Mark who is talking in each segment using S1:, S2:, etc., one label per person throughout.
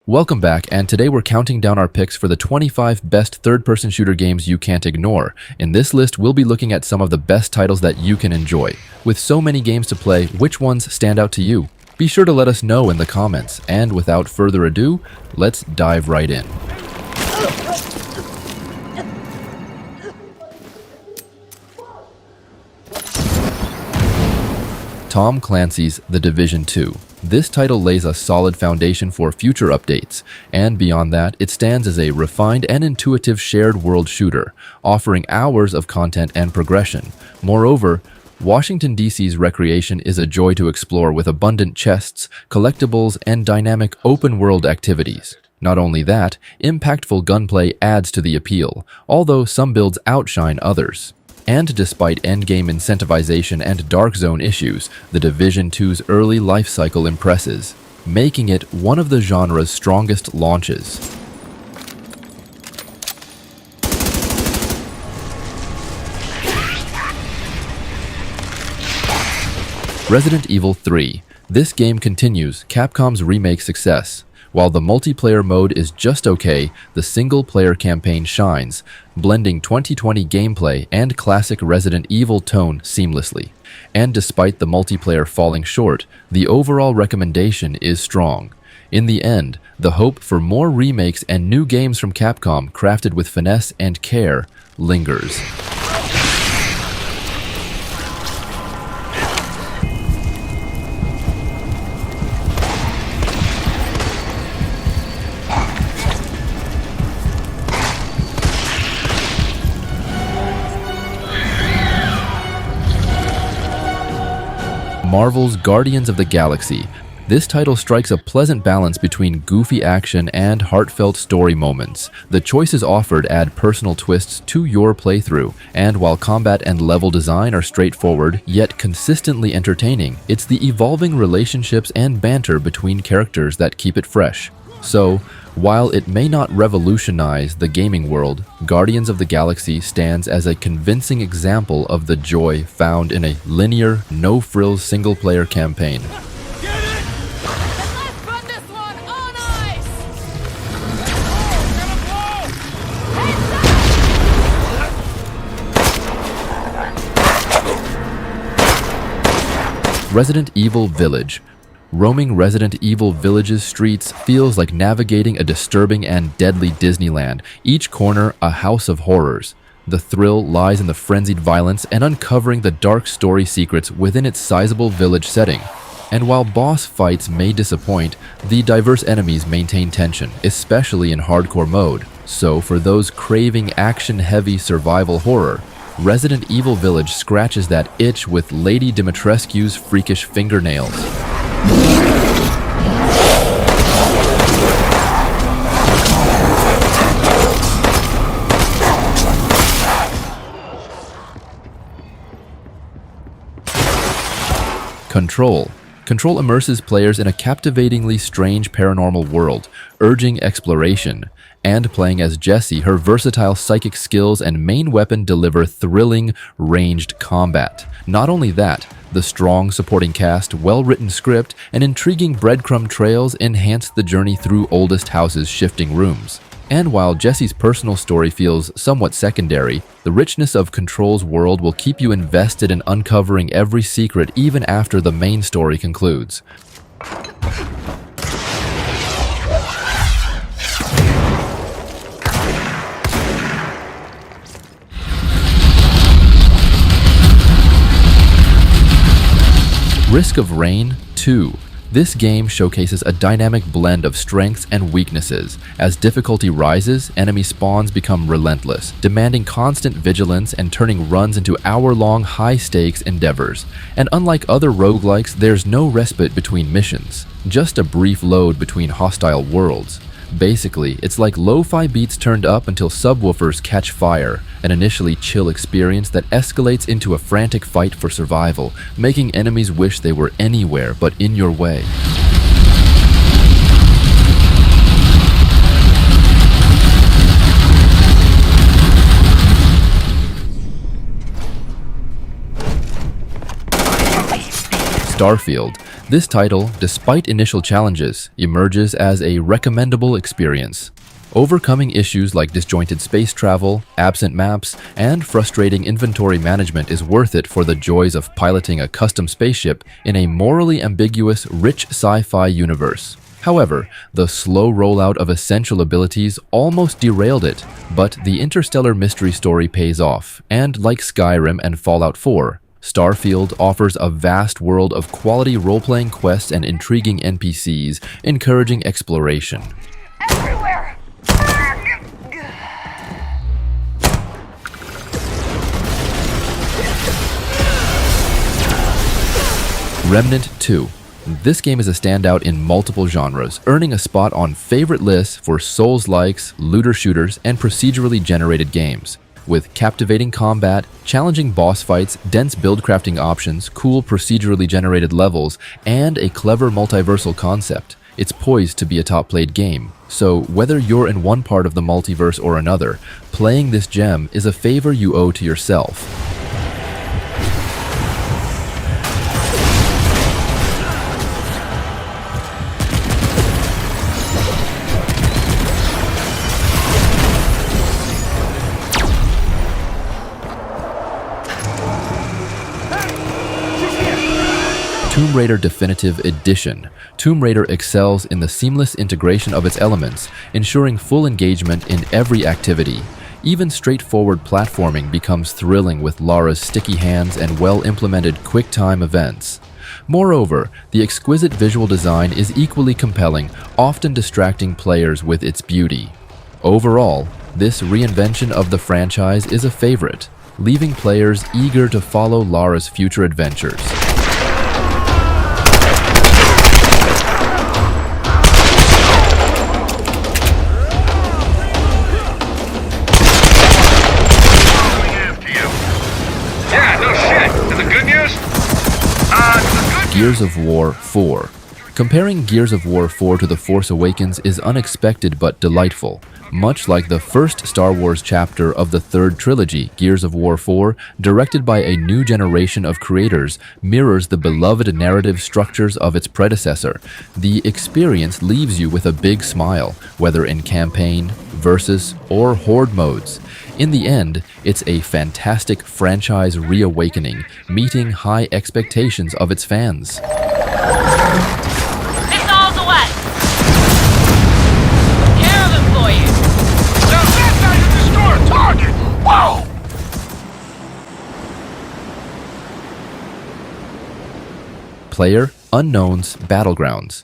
S1: Welcome back, and today we're counting down our picks for the 25 best third-person shooter games you can't ignore. In this list, we'll be looking at some of the best titles that you can enjoy. With so many games to play, which ones stand out to you? Be sure to let us know in the comments, and without further ado, let's dive right in. Tom Clancy's The Division 2. This title lays a solid foundation for future updates, and beyond that, it stands as a refined and intuitive shared world shooter, offering hours of content and progression. Moreover, Washington, D.C.'s recreation is a joy to explore with abundant chests, collectibles, and dynamic open-world activities. Not only that, impactful gunplay adds to the appeal, although some builds outshine others. And despite endgame incentivization and Dark Zone issues, The Division 2's early life cycle impresses, making it one of the genre's strongest launches. Resident Evil 3. This game continues Capcom's remake success. While the multiplayer mode is just okay, the single-player campaign shines, blending 2020 gameplay and classic Resident Evil tone seamlessly. And despite the multiplayer falling short, the overall recommendation is strong. In the end, the hope for more remakes and new games from Capcom crafted with finesse and care lingers. Marvel's Guardians of the Galaxy. This title strikes a pleasant balance between goofy action and heartfelt story moments. The choices offered add personal twists to your playthrough, and while combat and level design are straightforward, yet consistently entertaining, it's the evolving relationships and banter between characters that keep it fresh. So, while it may not revolutionize the gaming world, Guardians of the Galaxy stands as a convincing example of the joy found in a linear, no-frills single-player campaign.
S2: Let's run this one on ice!
S1: Resident Evil Village. Roaming Resident Evil Village's streets feels like navigating a disturbing and deadly Disneyland, each corner a house of horrors. The thrill lies in the frenzied violence and uncovering the dark story secrets within its sizable village setting. And while boss fights may disappoint, the diverse enemies maintain tension, especially in hardcore mode. So for those craving action-heavy survival horror, Resident Evil Village scratches that itch with Lady Dimitrescu's freakish fingernails. Control. Control immerses players in a captivatingly strange paranormal world, urging exploration. And playing as Jessie, her versatile psychic skills and main weapon deliver thrilling, ranged combat. Not only that, the strong supporting cast, well-written script, and intriguing breadcrumb trails enhance the journey through Oldest House's shifting rooms. And while Jessie's personal story feels somewhat secondary, the richness of Control's world will keep you invested in uncovering every secret even after the main story concludes. Risk of Rain 2. This game showcases a dynamic blend of strengths and weaknesses. As difficulty rises, enemy spawns become relentless, demanding constant vigilance and turning runs into hour-long high-stakes endeavors. And unlike other roguelikes, there's no respite between missions, just a brief load between hostile worlds. Basically, it's like lo-fi beats turned up until subwoofers catch fire, an initially chill experience that escalates into a frantic fight for survival, making enemies wish they were anywhere but in your way. Starfield. This title, despite initial challenges, emerges as a recommendable experience. Overcoming issues like disjointed space travel, absent maps, and frustrating inventory management is worth it for the joys of piloting a custom spaceship in a morally ambiguous, rich sci-fi universe. However, the slow rollout of essential abilities almost derailed it, but the interstellar mystery story pays off, and like Skyrim and Fallout 4, Starfield offers a vast world of quality role-playing quests and intriguing NPCs, encouraging exploration.
S3: Everywhere!
S1: Remnant II. This game is a standout in multiple genres, earning a spot on favorite lists for Souls-likes, looter shooters, and procedurally generated games. With captivating combat, challenging boss fights, dense build crafting options, cool procedurally generated levels, and a clever multiversal concept, it's poised to be a top-played game. So whether you're in one part of the multiverse or another, playing this gem is a favor you owe to yourself. Tomb Raider Definitive Edition. Tomb Raider excels in the seamless integration of its elements, ensuring full engagement in every activity. Even straightforward platforming becomes thrilling with Lara's sticky hands and well-implemented quick-time events. Moreover, the exquisite visual design is equally compelling, often distracting players with its beauty. Overall, this reinvention of the franchise is a favorite, leaving players eager to follow Lara's future adventures. Gears of War 4. Comparing Gears of War 4 to The Force Awakens is unexpected but delightful. Much like the first Star Wars chapter of the third trilogy, Gears of War 4, directed by a new generation of creators, mirrors the beloved narrative structures of its predecessor. The experience leaves you with a big smile, whether in campaign, versus, or horde modes. In the end, it's a fantastic franchise reawakening, meeting high expectations of its fans.
S2: Missiles away! Care of it for you!
S3: Now that's how you destroy a target! Whoa!
S1: PlayerUnknown's Battlegrounds.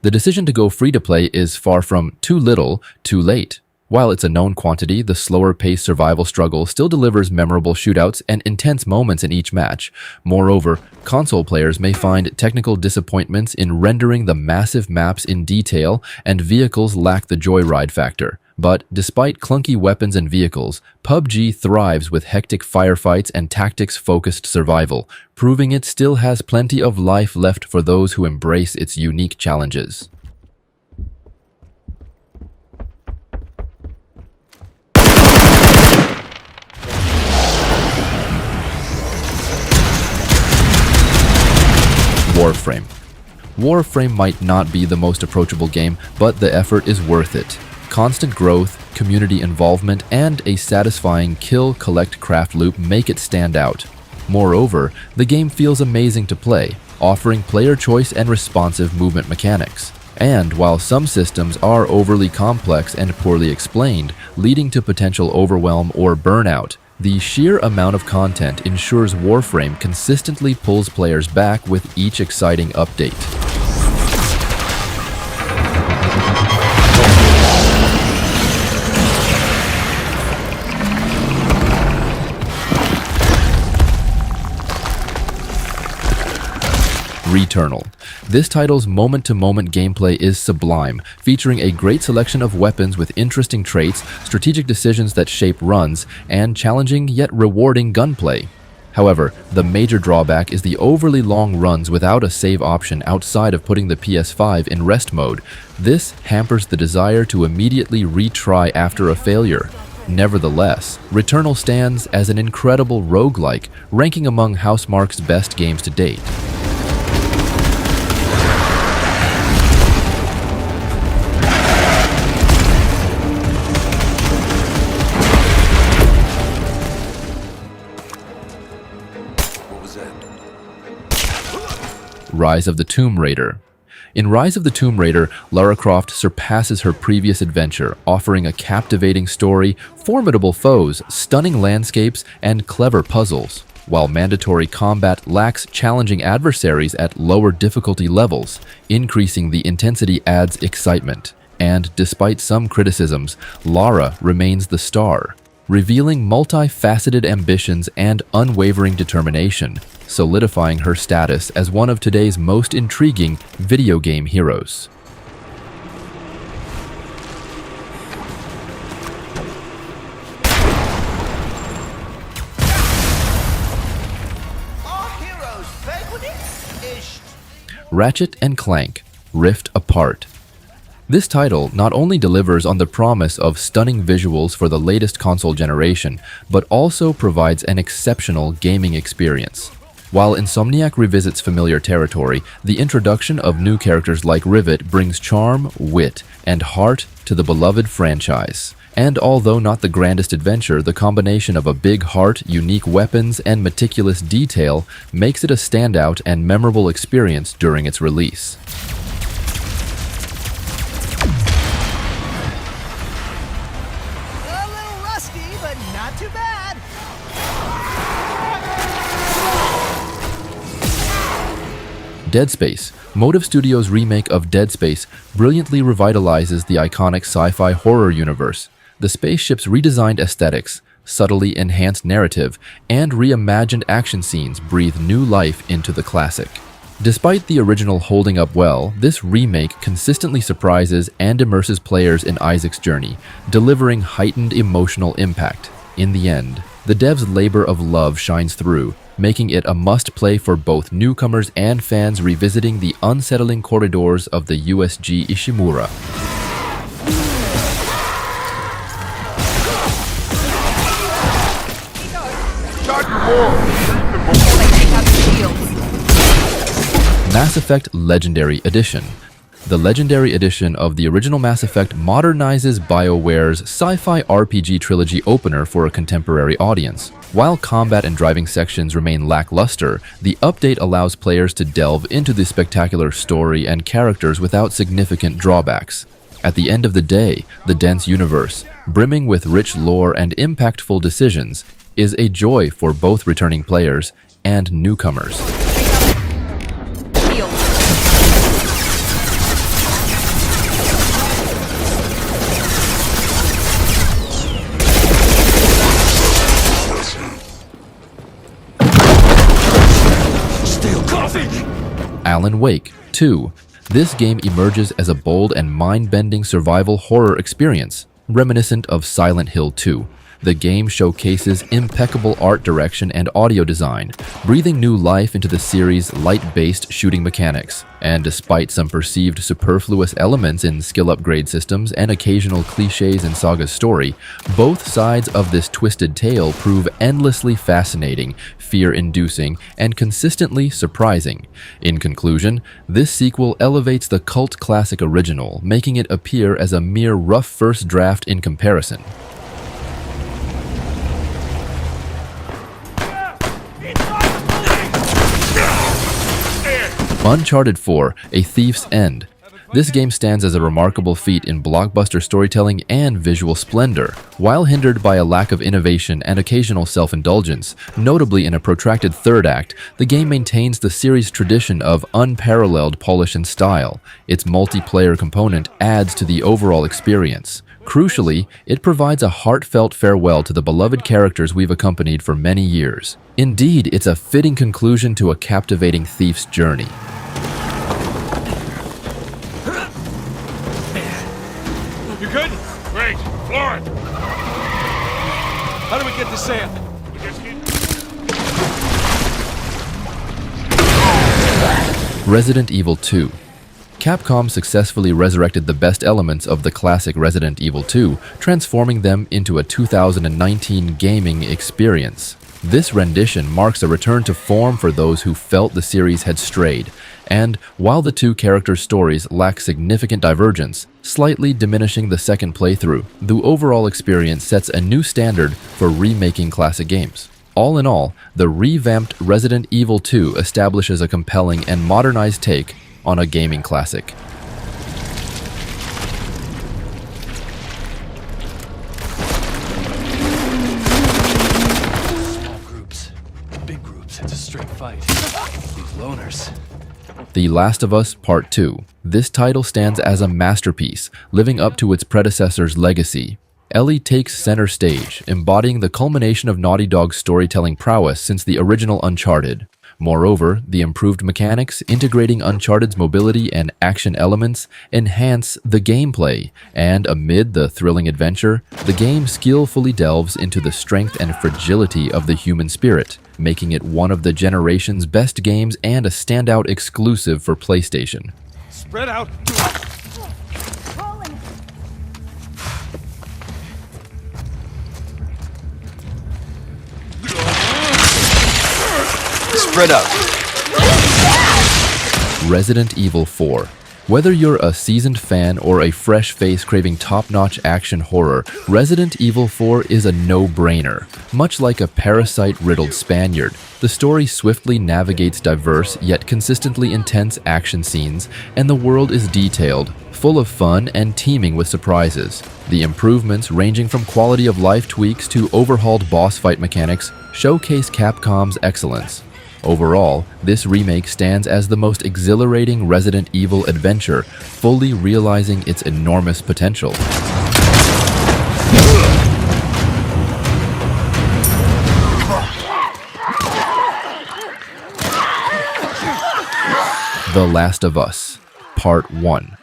S1: The decision to go free-to-play is far from too little, too late. While it's a known quantity, the slower-paced survival struggle still delivers memorable shootouts and intense moments in each match. Moreover, console players may find technical disappointments in rendering the massive maps in detail, and vehicles lack the joyride factor. But despite clunky weapons and vehicles, PUBG thrives with hectic firefights and tactics-focused survival, proving it still has plenty of life left for those who embrace its unique challenges. Warframe. Warframe might not be the most approachable game, but the effort is worth it. Constant growth, community involvement, and a satisfying kill-collect-craft loop make it stand out. Moreover, the game feels amazing to play, offering player choice and responsive movement mechanics. And while some systems are overly complex and poorly explained, leading to potential overwhelm or burnout, the sheer amount of content ensures Warframe consistently pulls players back with each exciting update. Returnal. This title's moment-to-moment gameplay is sublime, featuring a great selection of weapons with interesting traits, strategic decisions that shape runs, and challenging yet rewarding gunplay. However, the major drawback is the overly long runs without a save option outside of putting the PS5 in rest mode. This hampers the desire to immediately retry after a failure. Nevertheless, Returnal stands as an incredible roguelike, ranking among Housemarque's best games to date. Rise of the Tomb Raider. In Rise of the Tomb Raider, Lara Croft surpasses her previous adventure, offering a captivating story, formidable foes, stunning landscapes, and clever puzzles. While mandatory combat lacks challenging adversaries at lower difficulty levels, increasing the intensity adds excitement. And despite some criticisms, Lara remains the star, revealing multifaceted ambitions and unwavering determination, solidifying her status as one of today's most intriguing video game heroes. Ratchet and Clank, Rift Apart. This title not only delivers on the promise of stunning visuals for the latest console generation, but also provides an exceptional gaming experience. While Insomniac revisits familiar territory, the introduction of new characters like Rivet brings charm, wit, and heart to the beloved franchise. And although not the grandest adventure, the combination of a big heart, unique weapons, and meticulous detail makes it a standout and memorable experience during its release.
S4: A little rusty, but not too bad.
S1: Dead Space. Motive Studios' remake of Dead Space brilliantly revitalizes the iconic sci-fi horror universe. The spaceship's redesigned aesthetics, subtly enhanced narrative, and reimagined action scenes breathe new life into the classic. Despite the original holding up well, this remake consistently surprises and immerses players in Isaac's journey, delivering heightened emotional impact. In the end, the dev's labor of love shines through, making it a must-play for both newcomers and fans revisiting the unsettling corridors of the USG Ishimura. Mass Effect Legendary Edition. The Legendary Edition of the original Mass Effect modernizes BioWare's sci-fi RPG trilogy opener for a contemporary audience. While combat and driving sections remain lackluster, the update allows players to delve into the spectacular story and characters without significant drawbacks. At the end of the day, the dense universe, brimming with rich lore and impactful decisions, is a joy for both returning players and newcomers. Alan Wake 2. This game emerges as a bold and mind-bending survival horror experience, reminiscent of Silent Hill 2. The game showcases impeccable art direction and audio design, breathing new life into the series' light-based shooting mechanics. And despite some perceived superfluous elements in skill upgrade systems and occasional cliches in Saga's story, both sides of this twisted tale prove endlessly fascinating, fear-inducing, and consistently surprising. In conclusion, this sequel elevates the cult classic original, making it appear as a mere rough first draft in comparison. Uncharted 4, A Thief's End. This game stands as a remarkable feat in blockbuster storytelling and visual splendor. While hindered by a lack of innovation and occasional self-indulgence, notably in a protracted third act, the game maintains the series' tradition of unparalleled polish and style. Its multiplayer component adds to the overall experience. Crucially, it provides a heartfelt farewell to the beloved characters we've accompanied for many years. Indeed, it's a fitting conclusion to a captivating thief's journey.
S3: You good? Great. Floor it. How do we get to Sam? We just keep...
S1: Resident Evil 2. Capcom successfully resurrected the best elements of the classic Resident Evil 2, transforming them into a 2019 gaming experience. This rendition marks a return to form for those who felt the series had strayed, and while the two characters' stories lack significant divergence, slightly diminishing the second playthrough, the overall experience sets a new standard for remaking classic games. All in all, the revamped Resident Evil 2 establishes a compelling and modernized take on a gaming classic.
S5: Small groups, big groups, it's a straight fight. These loners.
S1: The Last of Us Part 2. This title stands as a masterpiece, living up to its predecessor's legacy. Ellie takes center stage, embodying the culmination of Naughty Dog's storytelling prowess since the original Uncharted. Moreover, the improved mechanics, integrating Uncharted's mobility and action elements, enhance the gameplay, and amid the thrilling adventure, the game skillfully delves into the strength and fragility of the human spirit, making it one of the generation's best games and a standout exclusive for PlayStation.
S3: Spread out.
S5: Spread out.
S1: Resident Evil 4. Whether you're a seasoned fan or a fresh face craving top-notch action horror, Resident Evil 4 is a no-brainer. Much like a parasite-riddled Spaniard, the story swiftly navigates diverse yet consistently intense action scenes, and the world is detailed, full of fun and teeming with surprises. The improvements, ranging from quality-of-life tweaks to overhauled boss fight mechanics, showcase Capcom's excellence. Overall, this remake stands as the most exhilarating Resident Evil adventure, fully realizing its enormous potential. The Last of Us Part 1.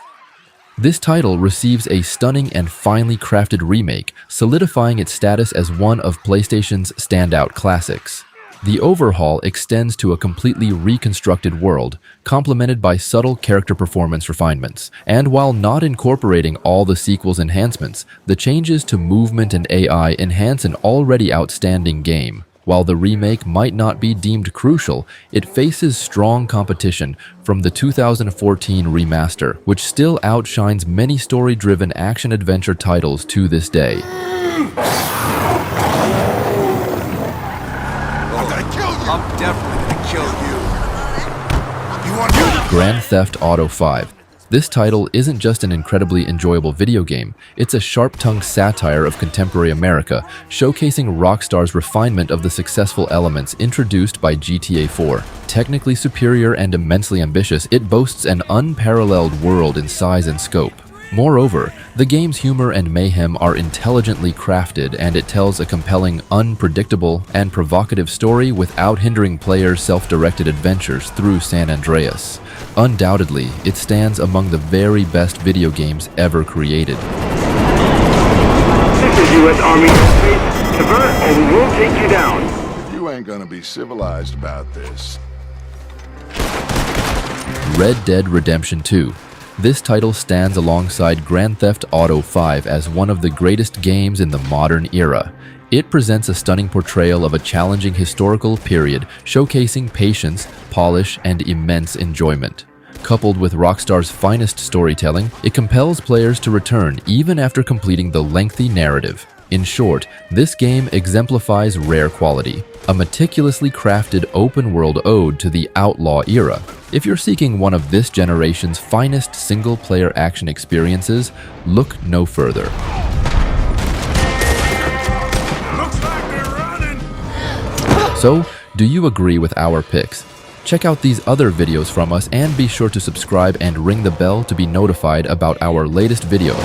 S1: This title receives a stunning and finely crafted remake, solidifying its status as one of PlayStation's standout classics. The overhaul extends to a completely reconstructed world, complemented by subtle character performance refinements. And while not incorporating all the sequel's enhancements, the changes to movement and AI enhance an already outstanding game. While the remake might not be deemed crucial, it faces strong competition from the 2014 remaster, which still outshines many story-driven action-adventure titles to this day.
S5: I'm definitely gonna kill you.
S1: Grand Theft Auto 5. This title isn't just an incredibly enjoyable video game, it's a sharp-tongued satire of contemporary America, showcasing Rockstar's refinement of the successful elements introduced by GTA 4. Technically superior and immensely ambitious, it boasts an unparalleled world in size and scope. Moreover, the game's humor and mayhem are intelligently crafted, and it tells a compelling, unpredictable, and provocative story without hindering players' self-directed adventures through San Andreas. Undoubtedly, it stands among the very best video games ever created.
S6: This is U.S. Army airspace. Divert or we will take you down.
S7: You ain't gonna be civilized about this.
S1: Red Dead Redemption 2. This title stands alongside Grand Theft Auto 5 as one of the greatest games in the modern era. It presents a stunning portrayal of a challenging historical period, showcasing patience, polish, and immense enjoyment. Coupled with Rockstar's finest storytelling, it compels players to return even after completing the lengthy narrative. In short, this game exemplifies rare quality, a meticulously crafted open-world ode to the outlaw era. If you're seeking one of this generation's finest single-player action experiences, look no further.
S3: Looks like they're running.
S1: So, do you agree with our picks? Check out these other videos from us and be sure to subscribe and ring the bell to be notified about our latest videos.